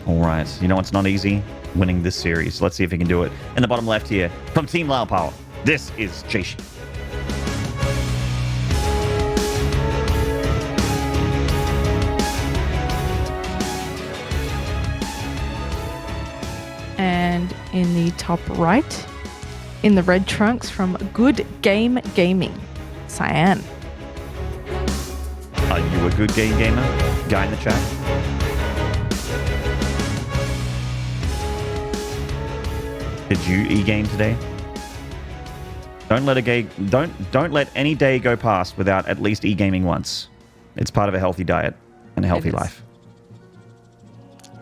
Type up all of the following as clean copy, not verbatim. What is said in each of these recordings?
All right. You know what's not easy? Winning this series. Let's see if he can do it. In the bottom left here, from Team Lao Power, this is Jieshi. And in the top right, in the red trunks from Good Game Gaming, Cyan. Are you a good game gamer? Guy in the chat. Did you e-game today? Don't let any day go past without at least e-gaming once. It's part of a healthy diet and a healthy life.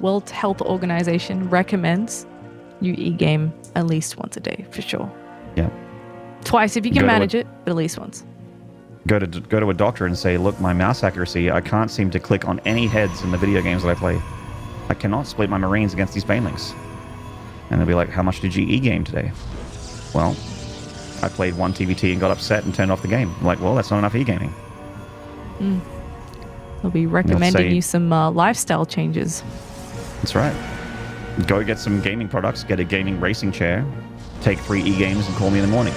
World Health Organization recommends you e-game at least once a day, for sure. Yeah. Twice if you can manage it, but at least once. Go to a doctor and say, look, my mouse accuracy, I can't seem to click on any heads in the video games that I play. I cannot split my Marines against these Banelings. And they'll be like, how much did you e-game today? Well, I played one TVT and got upset and turned off the game. I'm like, well, that's not enough e-gaming. They'll be recommending you some lifestyle changes. That's right. Go get some gaming products, get a gaming racing chair, take 3 e-games and call me in the morning.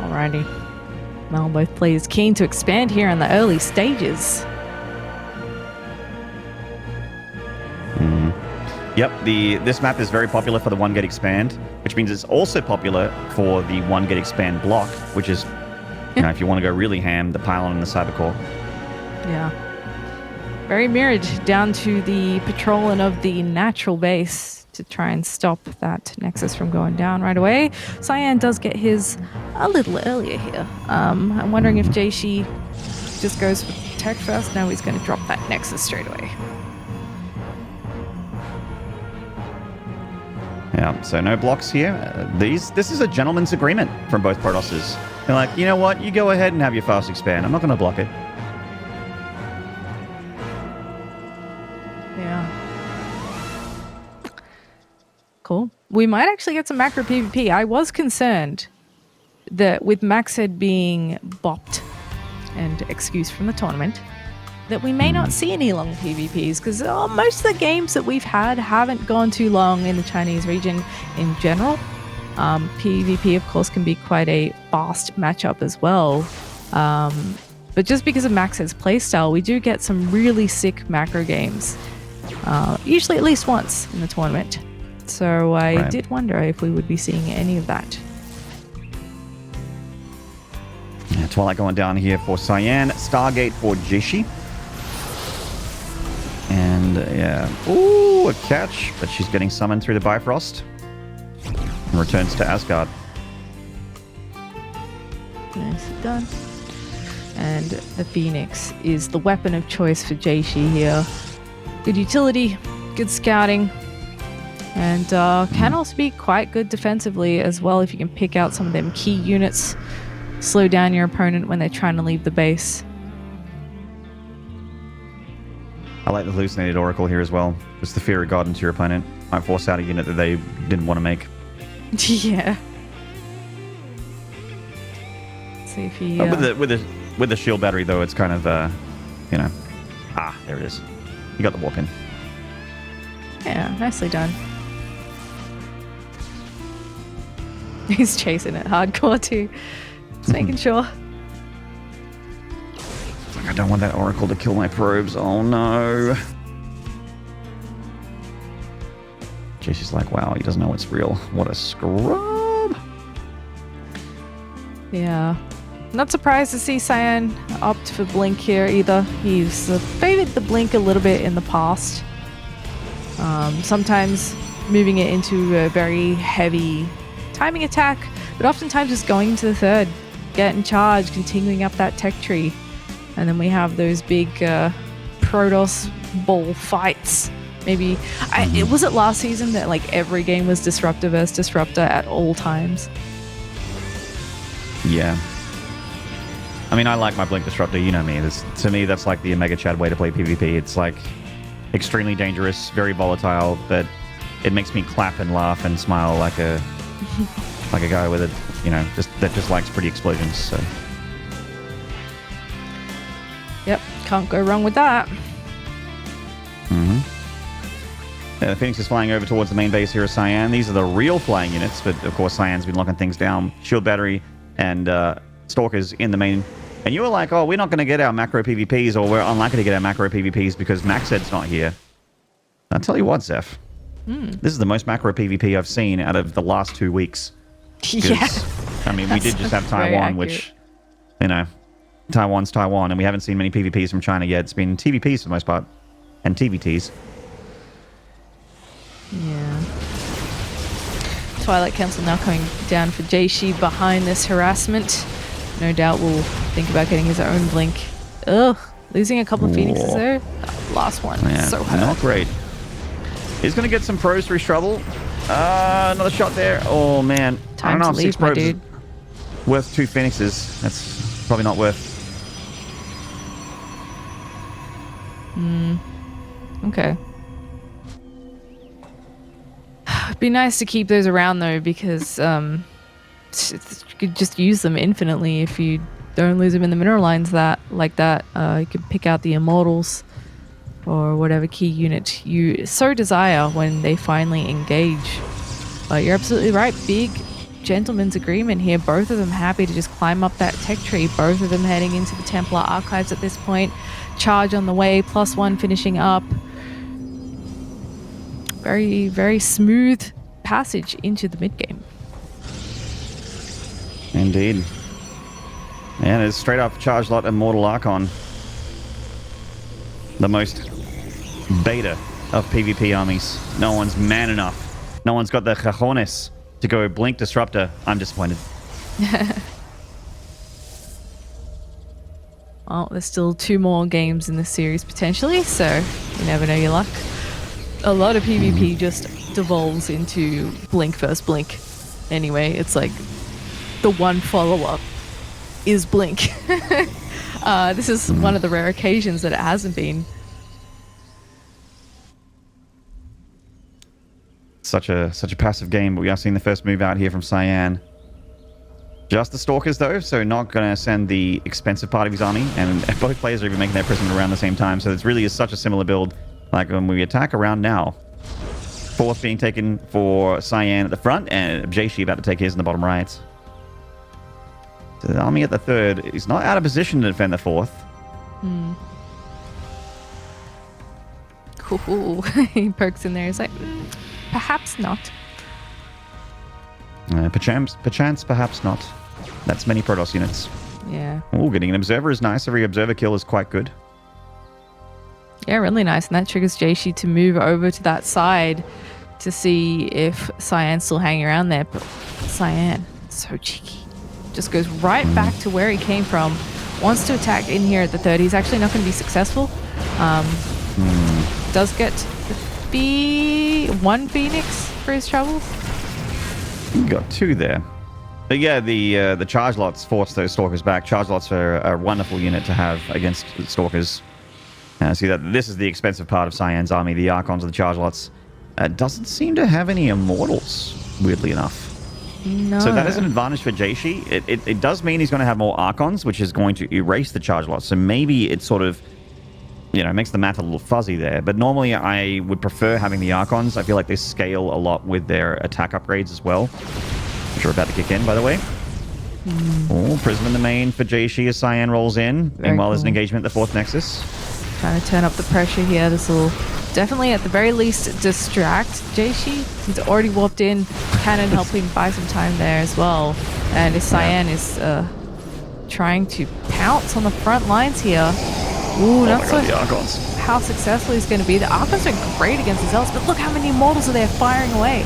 Alrighty. Well, both players keen to expand here in the early stages. Yep, this map is very popular for the 1 gate expand, which means it's also popular for the 1 gate expand block, which is, you know, if you want to go really ham, the pylon and the cybercore. Yeah. Very mirrored down to the patrolling of the natural base to try and stop that Nexus from going down right away. Cyan does get his a little earlier here. I'm wondering if Jieshi just goes for tech first. No, he's going to drop that Nexus straight away. Yeah, so no blocks here. This is a gentleman's agreement from both Protosses. They're like, you know what? You go ahead and have your fast expand. I'm not going to block it. Yeah. Cool. We might actually get some macro PvP. I was concerned that with Maxhead being bopped and excused from the tournament, that we may not see any long PvPs because most of the games that we've had haven't gone too long in the Chinese region in general. PvP, of course, can be quite a fast matchup as well. But just because of Max's playstyle, we do get some really sick macro games, usually at least once in the tournament. So I did wonder if we would be seeing any of that. Yeah, Twilight going down here for Cyan. Stargate for Jieshi. And yeah, ooh, a catch, but she's getting summoned through the Bifrost and returns to Asgard. Nicely done. And the Phoenix is the weapon of choice for Jieshi here. Good utility, good scouting, and can also be quite good defensively as well if you can pick out some of them key units, slow down your opponent when they're trying to leave the base. I like the hallucinated oracle here as well. It's the fear of God into your opponent. Might force out a unit that they didn't want to make. Yeah. Let's see if he. With the shield battery though, it's kind of you know, there it is. You got the warp in. Yeah, nicely done. He's chasing it hardcore too. Just making sure. I don't want that oracle to kill my probes. Oh no. Jesse's like, wow, he doesn't know what's real. What a scrub. Yeah. Not surprised to see Cyan opt for Blink here either. He's favored the Blink a little bit in the past. Sometimes moving it into a very heavy timing attack, but oftentimes just going into the third, getting charged, continuing up that tech tree. And then we have those big Protoss ball fights. Maybe was it last season that like every game was Disruptor versus Disruptor at all times? Yeah. I mean, I like my Blink Disruptor. You know me. To me, that's like the Omega Chad way to play PvP. It's like extremely dangerous, very volatile, but it makes me clap and laugh and smile like a guy with a, that just likes pretty explosions. So. Yep, can't go wrong with that. Mm-hmm. The Phoenix is flying over towards the main base here of Cyan. These are the real flying units, but of course Cyan's been locking things down. Shield battery and Stalkers in the main. And you were like, oh, we're not going to get our macro PvPs, or we're unlikely to get our macro PvPs because Maxed's not here. I'll tell you what, Zeph. This is the most macro PvP I've seen out of the last 2 weeks. Yeah. I mean, we did just have Taiwan, which, you know, Taiwan's Taiwan, and we haven't seen many PvPs from China yet. It's been TVPs for the most part, and TVTs. Yeah. Twilight Council now coming down for Jieshi behind this harassment. No doubt will think about getting his own blink. Ugh. Losing a couple of Phoenixes there. That last one. Yeah, So hurt. not great. He's going to get some probes through trouble. Another shot there. Oh, man. I don't know if 6 probes is worth 2 Phoenixes. That's probably not worth. Okay. It'd be nice to keep those around, though, because you could just use them infinitely if you don't lose them in the mineral lines like that. You can pick out the Immortals or whatever key unit you so desire when they finally engage. But you're absolutely right. Big gentleman's agreement here. Both of them happy to just climb up that tech tree. Both of them heading into the Templar Archives at this point. Charge on the way. +1 finishing up. Very, very smooth passage into the mid-game. Indeed. And it's straight up Charge Lot Immortal Archon. The most beta of PvP armies. No one's man enough. No one's got the cajones to go Blink Disruptor. I'm disappointed. Well, there's still 2 more games in this series potentially, so you never know your luck. A lot of PvP just devolves into Blink versus Blink. Anyway, it's like the one follow-up is Blink. This is one of the rare occasions that it hasn't been. Such a passive game, but we are seeing the first move out here from Cyan. Just the Stalkers, though, so not going to send the expensive part of his army, and both players are even making their prism around the same time, so it really is such a similar build. Like when we attack around now, 4th being taken for Cyan at the front, and Jieshi about to take his in the bottom right. So the army at the 3rd is not out of position to defend the 4th. Cool. He pokes in there. He's like, perhaps not. Perchance, perhaps not. That's many Protoss units. Yeah. Oh, getting an Observer is nice. Every Observer kill is quite good. Yeah, really nice. And that triggers Jieshi to move over to that side to see if Cyan's still hanging around there. But Cyan, so cheeky. Just goes right back to where he came from. Wants to attack in here at the 3rd. He's actually not going to be successful. Does get the 1 Phoenix for his troubles. You got 2 there. But yeah, the Charge Lots force those Stalkers back. Charge Lots are a wonderful unit to have against Stalkers. See that this is the expensive part of Cyan's army, the Archons of the Charge Lots. Doesn't seem to have any Immortals, weirdly enough. No. So that is an advantage for Jieshi. It does mean he's going to have more Archons, which is going to erase the Charge Lots. So maybe it sort of, you know, makes the math a little fuzzy there. But normally I would prefer having the Archons. I feel like they scale a lot with their attack upgrades as well, which are about to kick in, by the way. Oh, Prism in the main for Jieshi as Cyan rolls in. Meanwhile, there's an engagement at the 4th Nexus. Trying to turn up the pressure here. This will definitely, at the very least, distract Jieshi. He's already warped in. Cannon helping buy some time there as well. And his Cyan is trying to pounce on the front lines here. Ooh, not so the Archons. how successful he's going to be. The Archons are great against the Zealots, but look how many Immortals are there firing away.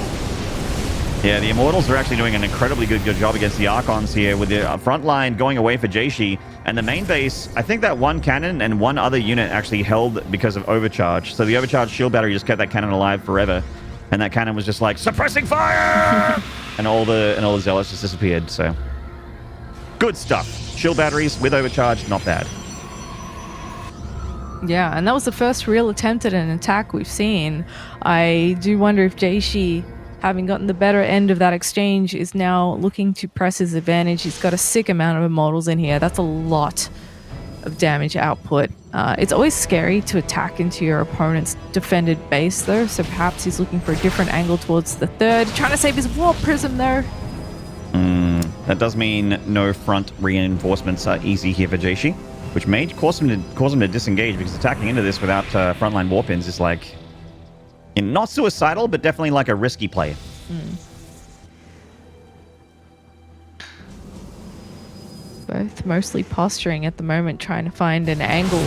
Yeah, the Immortals are actually doing an incredibly good job against the Archons here, with the front line going away for Jieshi. And the main base, I think that 1 cannon and 1 other unit actually held because of overcharge. So the overcharged shield battery just kept that cannon alive forever. And that cannon was just like, suppressing fire! and all the Zealots just disappeared, so. Good stuff. Shield batteries with overcharge, not bad. Yeah, and that was the first real attempt at an attack we've seen. I do wonder if Jieshi, having gotten the better end of that exchange, is now looking to press his advantage. He's got a sick amount of Immortals in here. That's a lot. of damage output. It's always scary to attack into your opponent's defended base, though, so perhaps he's looking for a different angle towards the third. Trying to save his warp prism, though. That does mean no front reinforcements are easy here for Jieshi, which may cause him to disengage, because attacking into this without frontline warp ins is like, not suicidal, but definitely like a risky play. Both mostly posturing at the moment, trying to find an angle.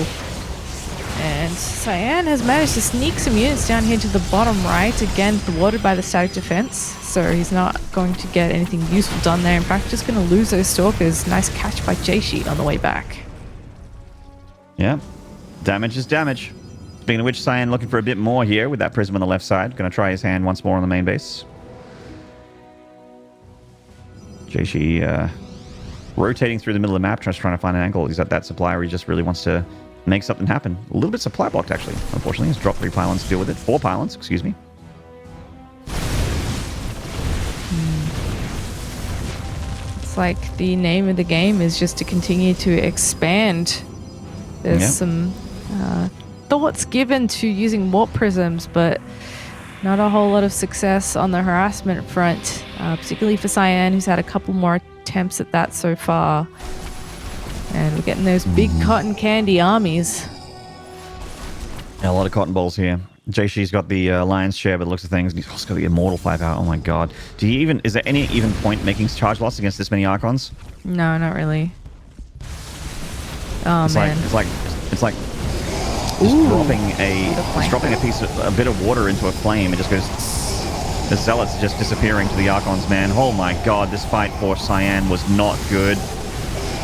And Cyan has managed to sneak some units down here to the bottom right, again thwarted by the static defense, so he's not going to get anything useful done there. In fact, just going to lose those stalkers. Nice catch by Jieshi on the way back. Yeah, damage is damage. Speaking of which, Cyan looking for a bit more here with that prism on the left side. Going to try his hand once more on the main base. Jieshi rotating through the middle of the map, just trying to find an angle. He's at that supply where he just really wants to make something happen. A little bit supply blocked, actually. Unfortunately, he's dropped 3 pylons to deal with it. 4 pylons, excuse me. It's like the name of the game is just to continue to expand. There's some thoughts given to using warp prisms, but not a whole lot of success on the harassment front, particularly for Cyan, who's had a couple more attempts at that so far. And we're getting those big cotton candy armies. Yeah, a lot of cotton balls here. Jieshi's got the lion's share by the looks of things, and he's also got the immortal 5 out. Oh my god. Is there any even point making charge loss against this many Archons? No, not really. Oh, it's man. It's like just dropping a bit of water into a flame. It just goes. The Zealots just disappearing to the Archons, man. Oh my god, this fight for Cyan was not good.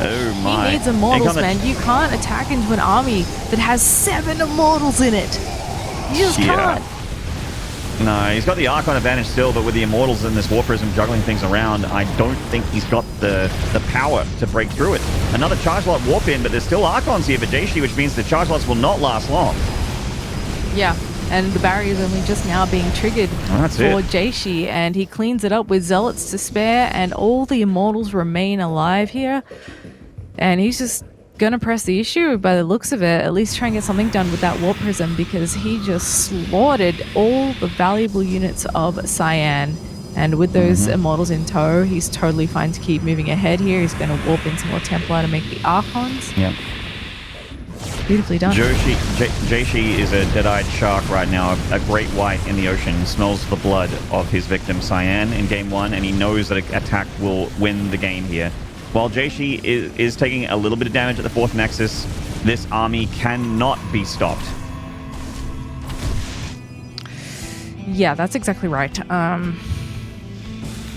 Oh my. He needs immortals, man. You can't attack into an army that has 7 immortals in it. You just can't. No, he's got the Archon advantage still, but with the immortals and this War Prism juggling things around, I don't think he's got the power to break through it. Another charge lot warp in, but there's still Archons here for Jieshi, which means the charge lots will not last long. Yeah. And the barrier is only just now being triggered for Jieshi, and he cleans it up with Zealots to spare, and all the immortals remain alive here. And he's just gonna press the issue by the looks of it, at least try and get something done with that warp prism, because he just slaughtered all the valuable units of Cyan. And with those immortals in tow, he's totally fine to keep moving ahead here. He's gonna warp in some more Templar to make the Archons. Yep. Beautifully done. Jieshi is a dead-eyed shark right now, a great white in the ocean, smells the blood of his victim Cyan in game 1, and he knows that an attack will win the game here. While Jieshi is taking a little bit of damage at the 4th Nexus, this army cannot be stopped. Yeah, that's exactly right.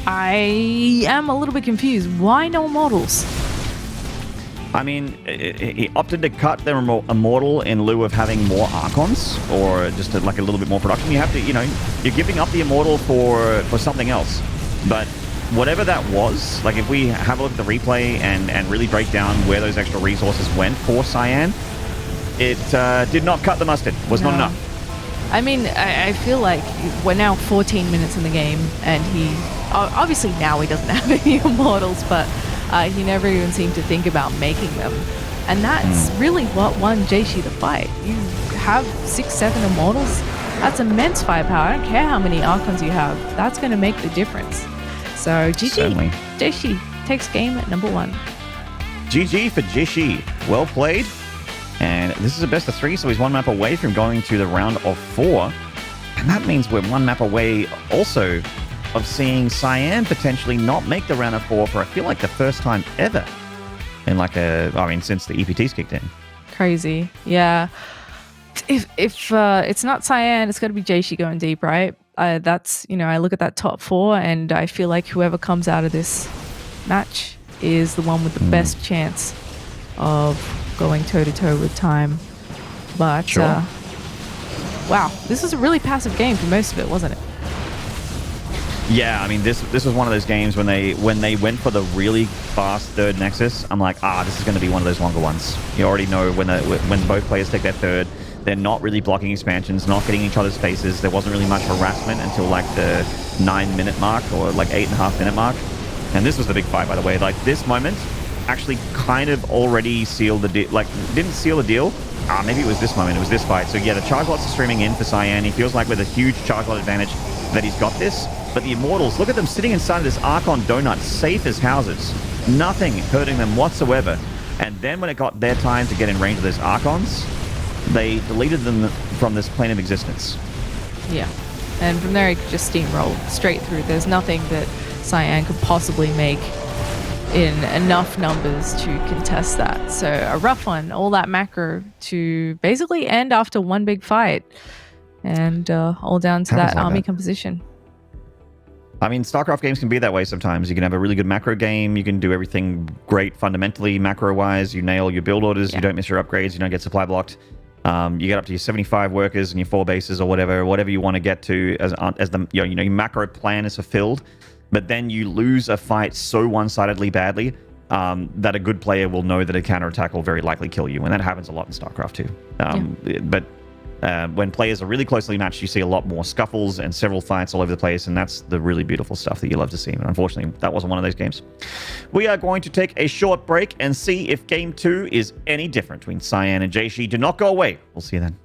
I am a little bit confused. Why no immortals? I mean, he opted to cut their immortal in lieu of having more Archons, or just like a little bit more production. You have to, you're giving up the immortal for something else. But whatever that was, like if we have a look at the replay and really break down where those extra resources went for Cyan, it did not cut the mustard. Was not enough. I mean, I feel like we're now 14 minutes in the game, and he obviously now he doesn't have any immortals, but he never even seemed to think about making them. And that's really what won Jieshi the fight. You have 6, 7 immortals. That's immense firepower. I don't care how many Archons you have. That's going to make the difference. So GG. Jieshi takes game at number 1. GG for Jieshi. Well played. And this is a best of 3, so he's 1 map away from going to the round of 4. And that means we're 1 map away also of seeing Cyan potentially not make the round of 4 for I feel like the first time ever in since the EPT's kicked in. Crazy. Yeah. If it's not Cyan, it's got to be Jieshi going deep, right? That's, I look at that top 4 and I feel like whoever comes out of this match is the one with the best chance of going toe-to-toe with time. But, sure. Wow, this was a really passive game for most of it, wasn't it? Yeah, I mean, this was one of those games when they went for the really fast 3rd Nexus, I'm like, this is going to be one of those longer ones. You already know when both players take their 3rd, they're not really blocking expansions, not getting each other's faces. There wasn't really much harassment until like the 9-minute mark or like 8.5-minute mark. And this was the big fight, by the way. Like this moment, actually kind of already sealed the deal. Like, didn't seal the deal. Maybe it was this moment. It was this fight. So yeah, the charge lots are streaming in for Cyan. He feels like with a huge charge lot advantage that he's got this. But the Immortals, look at them sitting inside of this Archon donut, safe as houses. Nothing hurting them whatsoever. And then when it got their time to get in range of those Archons, they deleted them from this plane of existence. Yeah. And from there, he could just steamroll straight through. There's nothing that Cyan could possibly make in enough numbers to contest that. So a rough one, all that macro to basically end after one big fight. And all down to that army composition. I mean, StarCraft games can be that way sometimes. You can have a really good macro game. You can do everything great fundamentally, macro-wise. You nail your build orders. You don't miss your upgrades. You don't get supply blocked. You get up to your 75 workers and your 4 bases or whatever you want to get to as the your macro plan is fulfilled. But then you lose a fight so one-sidedly badly that a good player will know that a counterattack will very likely kill you. And that happens a lot in StarCraft too. But when players are really closely matched, you see a lot more scuffles and several fights all over the place, and that's the really beautiful stuff that you love to see. But unfortunately, that wasn't one of those games. We are going to take a short break and see if Game 2 is any different between Cyan and Jieshi. Do not go away. We'll see you then.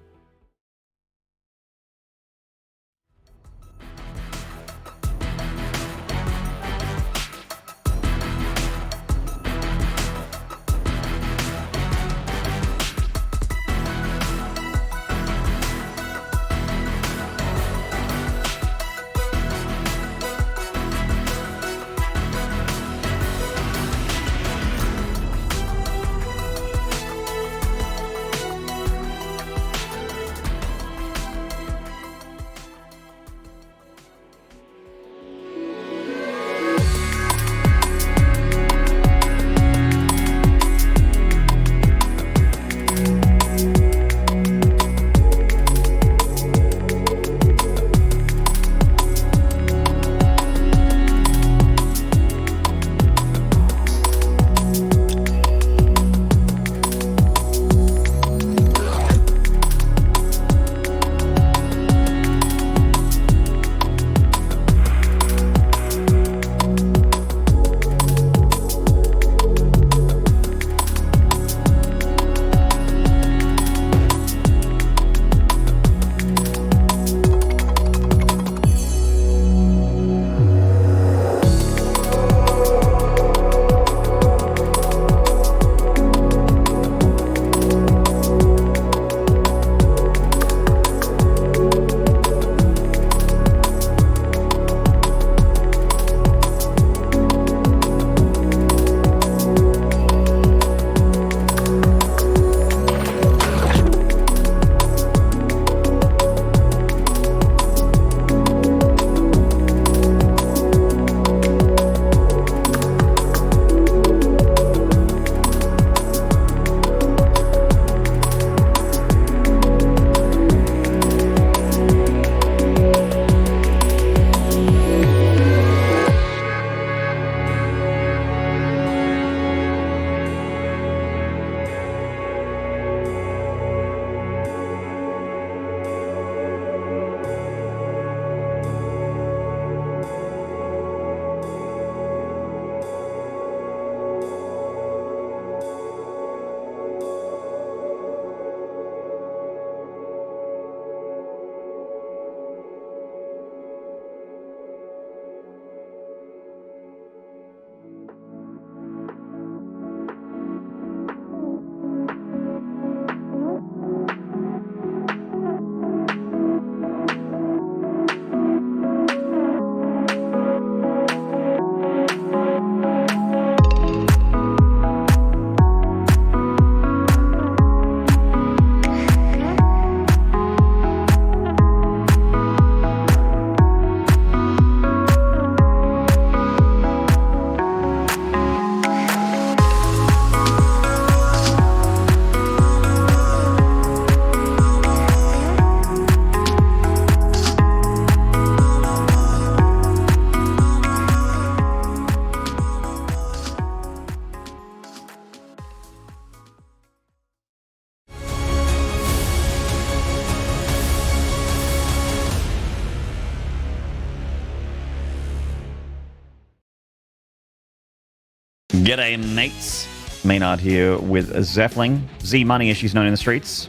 G'day, mates. Maynard here with Zeffling. Z-Money, as she's known in the streets.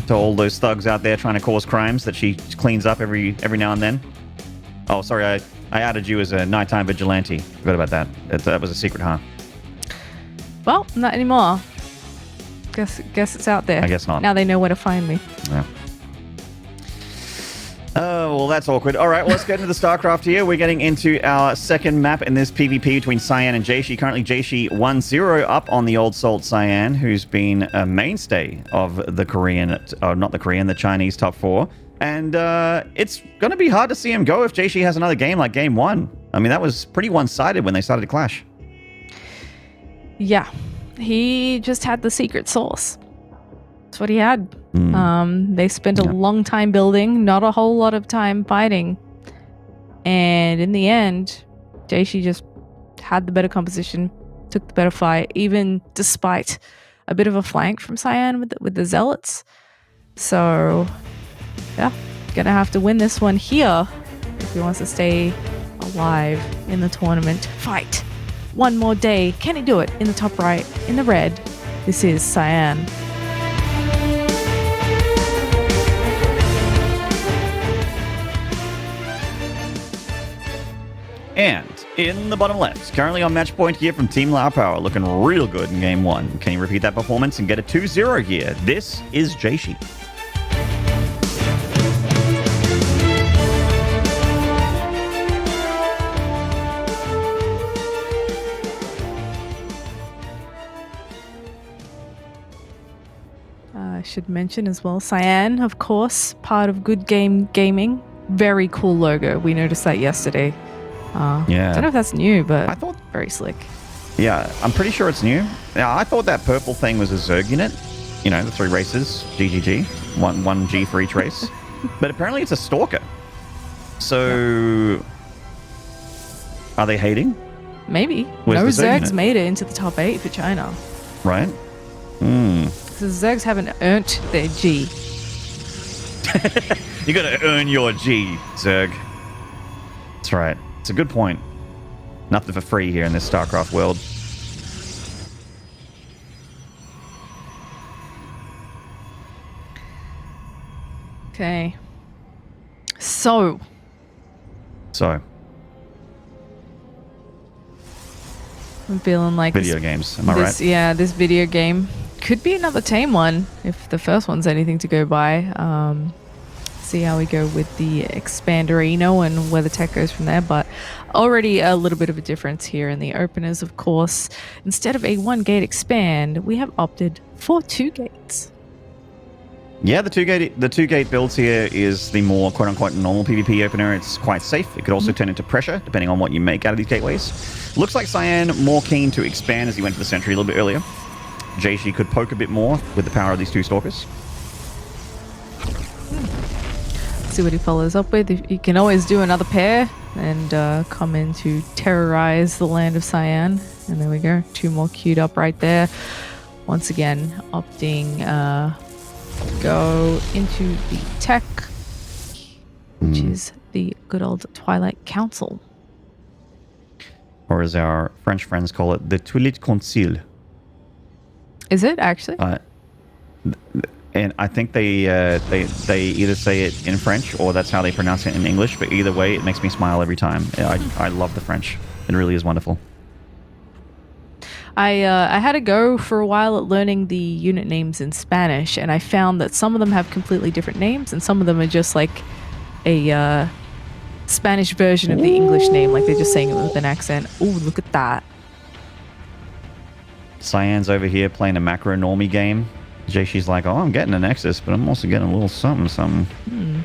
To all those thugs out there trying to cause crimes that she cleans up every now and then. Oh, sorry, I added you as a nighttime vigilante. Forgot about that. That was a secret, huh? Well, not anymore. Guess it's out there. I guess not. Now they know where to find me. Yeah. Oh, well, that's awkward. All right, well, let's get into the StarCraft here. We're getting into our second map in this PvP between Cyan and Jieshi. Currently, Jieshi 1-0 up on the old salt Cyan, who's been a mainstay of the Korean, not the Korean, the Chinese top 4. And it's going to be hard to see him go if Jieshi has another game like game 1. I mean, that was pretty one-sided when they started to clash. Yeah. He just had the secret sauce. That's what he had. They spent a long time building, not a whole lot of time fighting. And in the end, Jieshi just had the better composition, took the better fight, even despite a bit of a flank from Cyan with the Zealots. So, yeah, gonna have to win this one here if he wants to stay alive in the tournament. Fight! One more day. Can he do it? In the top right, in the red, this is Cyan. And in the bottom left, currently on match point here from Team Lao Power, looking real good in game 1. Can you repeat that performance and get a 2-0 here? This is Jieshi. I should mention as well, Cyan, of course, part of Good Game Gaming. Very cool logo. We noticed that yesterday. Yeah. I don't know if that's new, but I thought, very slick. yeah, I'm pretty sure it's new. Now, I thought that purple thing was a Zerg unit. You know, the 3 races, GGG. One G for each race. But apparently it's a Stalker. So, are they hating? Maybe. Where's No the Zerg Zergs unit? made it into the top 8 for China. Right? So the Zergs haven't earned their G. You gotta earn your G, Zerg. That's right. It's a good point. Nothing for free here in this StarCraft world. Okay. So. I'm feeling like Video games, am I right? Yeah, this video game could be another tame one if the first one's anything to go by. See how we go with the Expanderino and where the tech goes from there. But already a little bit of a difference here in the openers, of course. Instead of a 1-gate expand, we have opted for 2 gates. Yeah, the two gate builds here is the more quote-unquote normal PvP opener. It's quite safe. It could also turn into pressure, depending on what you make out of these gateways. Looks like Cyan more keen to expand as he went to the Sentry a little bit earlier. Jieshi could poke a bit more with the power of these 2 Stalkers. See what he follows up with. You can always do another pair and come in to terrorize the land of Cyan. And there we go. 2 more queued up right there. Once again, opting go into the tech, which is the good old Twilight Council. Or as our French friends call it, the Twilight Council. Is it actually? And I think they either say it in French or that's how they pronounce it in English. But either way, it makes me smile every time. I love the French. It really is wonderful. I had to go for a while at learning the unit names in Spanish, and I found that some of them have completely different names, and some of them are just like a Spanish version of the English name, like they're just saying it with an accent. Ooh, look at that. Cyan's over here playing a macro normie game. Jieshi's like, oh, I'm getting a Nexus, but I'm also getting a little something.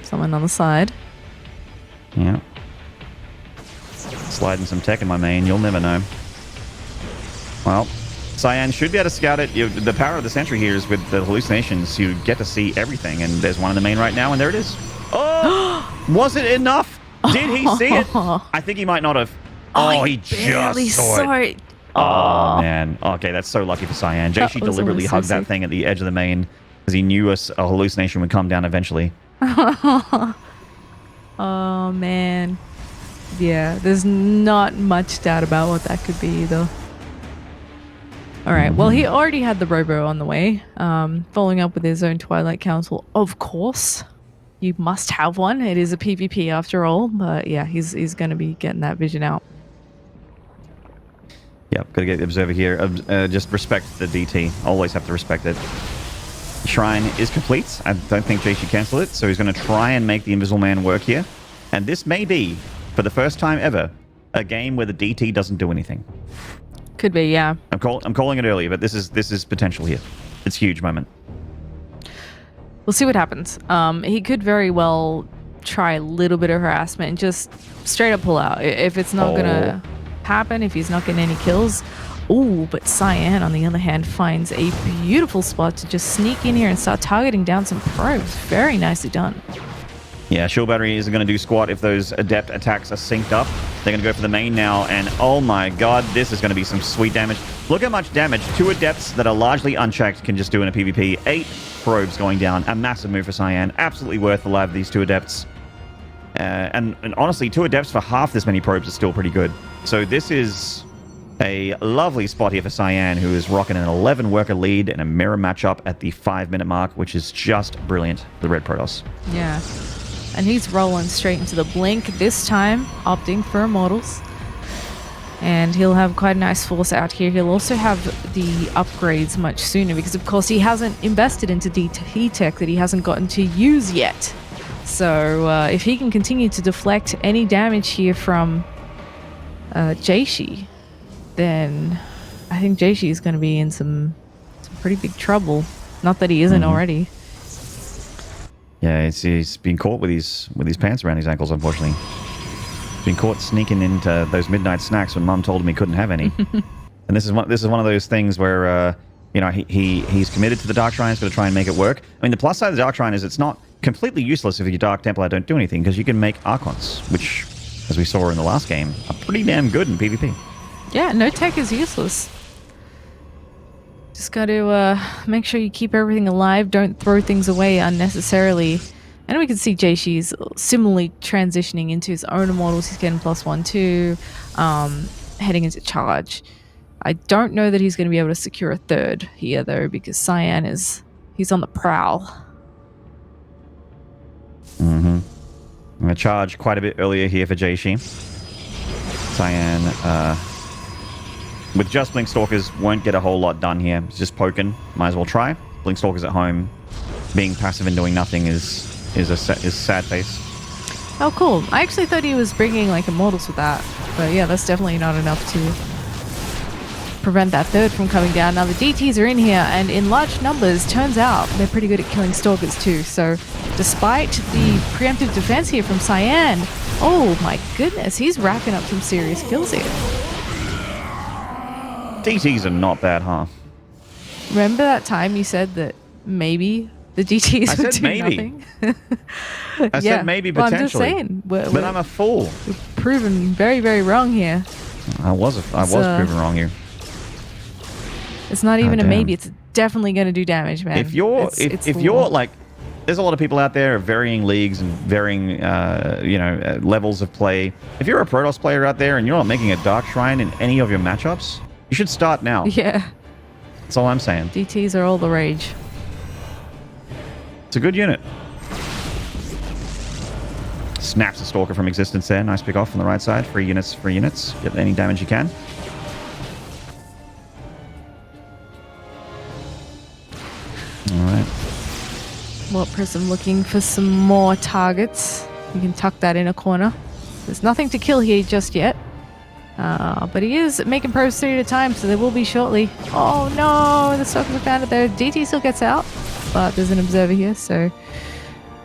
Someone on the side. Yeah. Sliding some tech in my main, you'll never know. Well, Cyan should be able to scout it. The power of the Sentry here is with the hallucinations. You get to see everything, and there's one in the main right now, and there it is. Oh! Was it enough? Did he see it? I think he might not have. Oh, he just saw it. Oh, man. Okay, that's so lucky for Cyan. Jieshi deliberately hugged that thing at the edge of the main because he knew a hallucination would come down eventually. Oh, man. Yeah, there's not much doubt about what that could be, though. All right. Well, he already had the Robo on the way, following up with his own Twilight Council. Of course, you must have one. It is a PvP after all. But yeah, he's going to be getting that vision out. Yep, gotta get the observer here. Just respect the DT. Always have to respect it. Shrine is complete. I don't think Jieshi cancelled it, so he's going to try and make the Invisible Man work here. And this may be, for the first time ever, a game where the DT doesn't do anything. Could be, yeah. I'm calling it earlier, but this is potential here. It's a huge moment. We'll see what happens. He could very well try a little bit of harassment and just straight up pull out. If it's not going to happen, if he's not getting any kills. Ooh, but Cyan, on the other hand, finds a beautiful spot to just sneak in here and start targeting down some probes. Very nicely done. Yeah, Shield Battery isn't going to do squat if those Adept attacks are synced up. They're going to go for the main now, and oh my god, this is going to be some sweet damage. Look how much damage 2 Adepts that are largely unchecked can just do in a PvP. 8 probes going down. A massive move for Cyan. Absolutely worth the life of these 2 Adepts. And honestly, 2 Adepts for half this many probes is still pretty good. So this is a lovely spot here for Cyan, who is rocking an 11 worker lead in a mirror matchup at the 5-minute mark, which is just brilliant for the Red Protoss. Yeah. And he's rolling straight into the blink, this time opting for Immortals. And he'll have quite a nice force out here. He'll also have the upgrades much sooner because, of course, he hasn't invested into DT tech that he hasn't gotten to use yet. So if he can continue to deflect any damage here from Jieshi, then I think Jieshi is going to be in some pretty big trouble. Not that he isn't already. Yeah, he's been caught with his pants around his ankles, unfortunately. Been caught sneaking into those midnight snacks when Mum told him he couldn't have any. And this is one of those things where you know, he's committed to the Dark Shrine. He's going to try and make it work. I mean, the plus side of the Dark Shrine is it's not completely useless if your Dark Templar don't do anything, because you can make Archons, which, as we saw in the last game, are pretty damn good in PvP. Yeah, no tech is useless. Just got to make sure you keep everything alive. Don't throw things away unnecessarily. And we can see Jieshi's similarly transitioning into his own Immortals. He's getting +1, 2, heading into charge. I don't know that he's going to be able to secure a 3rd here, though, because Cyan he's on the prowl. I'm going to charge quite a bit earlier here for Jieshi. Cyan, with just Blinkstalkers, won't get a whole lot done here. It's just poking. Might as well try. Blinkstalkers at home, being passive and doing nothing is sad face. Oh, cool. I actually thought he was bringing, like, Immortals with that. But yeah, that's definitely not enough to prevent that 3rd from coming down. Now, the DTs are in here, and in large numbers, turns out they're pretty good at killing Stalkers, too. So, despite the preemptive defense here from Cyan, oh my goodness, he's racking up some serious kills here. DTs are not bad, huh? Remember that time you said that maybe the DTs would do maybe. nothing? I said maybe potentially. Well, I'm just saying. But I'm a fool. We're proven very, very wrong here. I was proven wrong here. It's not even a maybe. It's definitely going to do damage, man. If you're like, there's a lot of people out there of varying leagues and varying levels of play. If you're a Protoss player out there and you're not making a Dark Shrine in any of your matchups, you should start now. Yeah. That's all I'm saying. DTs are all the rage. It's a good unit. Snaps a Stalker from existence there. Nice pick off on the right side. Free units. Get any damage you can. Alright. Warp Prism looking for some more targets. You can tuck that in a corner. There's nothing to kill here just yet. But he is making probes 3 at a time, so there will be shortly. Oh no, the Stalkers are found it though. DT still gets out, but there's an observer here, so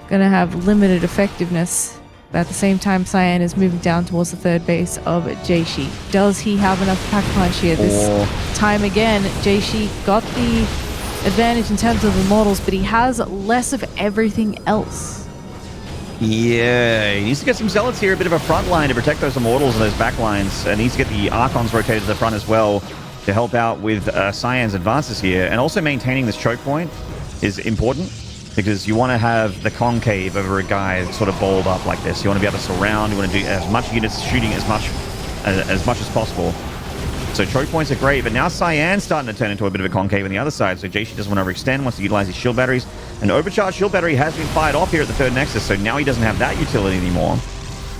gonna have limited effectiveness. But at the same time, Cyan is moving down towards the 3rd base of Jieshi. Does he have enough pack punch here this time again? Jieshi got the advantage in terms of Immortals, but he has less of everything else. Yeah, he needs to get some Zealots here, a bit of a front line to protect those Immortals and those back lines, and needs to get the Archons rotated to the front as well to help out with Cyan's advances here. And also maintaining this choke point is important, because you want to have the concave over a guy sort of balled up like this. You want to be able to surround, you want to do as much units shooting as much as possible. So choke points are great, but now Cyan's starting to turn into a bit of a concave on the other side. So Jieshi doesn't want to overextend, wants to utilize his shield batteries. An overcharged shield battery has been fired off here at the third Nexus, so now he doesn't have that utility anymore.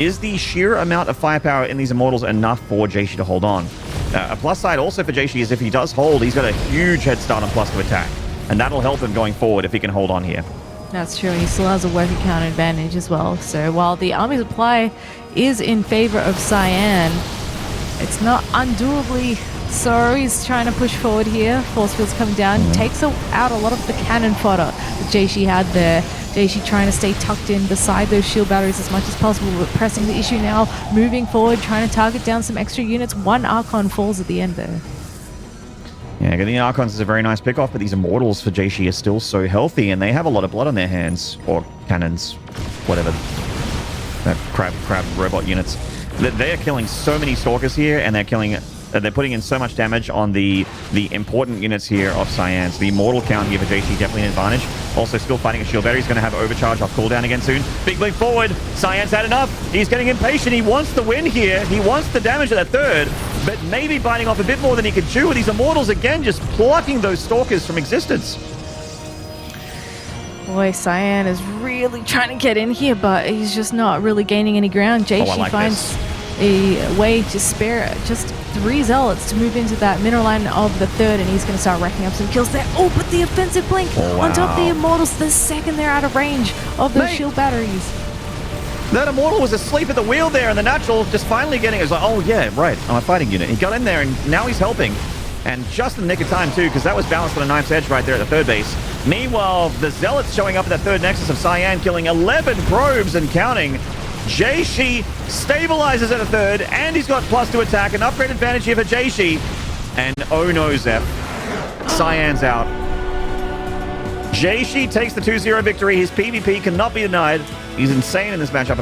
Is the sheer amount of firepower in these Immortals enough for Jieshi to hold on? A plus side also for Jieshi is if he does hold, he's got a huge head start on plus to attack. And that'll help him going forward if he can hold on here. That's true. He still has a worker count advantage as well. So while the army supply is in favor of Cyan, it's not undoably so. He's trying to push forward here. Force field's coming down. Takes out a lot of the cannon fodder that Jieshi had there. Jieshi trying to stay tucked in beside those shield batteries as much as possible, but pressing the issue now, moving forward, trying to target down some extra units. One Archon falls at the end there. Yeah, getting the Archons is a very nice pick-off, but these Immortals for Jieshi are still so healthy, and they have a lot of blood on their hands, or cannons, whatever. Crab robot units. They are killing so many Stalkers here, and they're putting in so much damage on the important units here of Cyan. So the Immortal count here for Jieshi definitely an advantage. Also still fighting a shield battery. He's going to have overcharge off cooldown again soon. Big blink forward. Cyan's had enough. He's getting impatient. He wants the win here. He wants the damage at that third, but maybe biting off a bit more than he could chew with these Immortals again, just plucking those Stalkers from existence. Boy, Cyan is really trying to get in here, but he's just not really gaining any ground. Jieshi finds a way to spare just 3 Zealots to move into that middle line of the third, and he's going to start racking up some kills there. Oh, but the offensive blink on top of the Immortals the second they're out of range of those shield batteries. That Immortal was asleep at the wheel there, and the Natural just finally getting it. It's like, oh yeah, right, I'm a fighting unit. He got in there, and now he's helping. And just in the nick of time, too, because that was balanced on a knife's edge right there at the third base. Meanwhile, the Zealots showing up at that third Nexus of Cyan, killing 11 probes and counting. Jieshi stabilizes at a third, and he's got plus to attack. An upgrade advantage here for Jieshi. And oh no, Zep. Cyan's out. Jieshi takes the 2-0 victory. His PvP cannot be denied. He's insane in this matchup.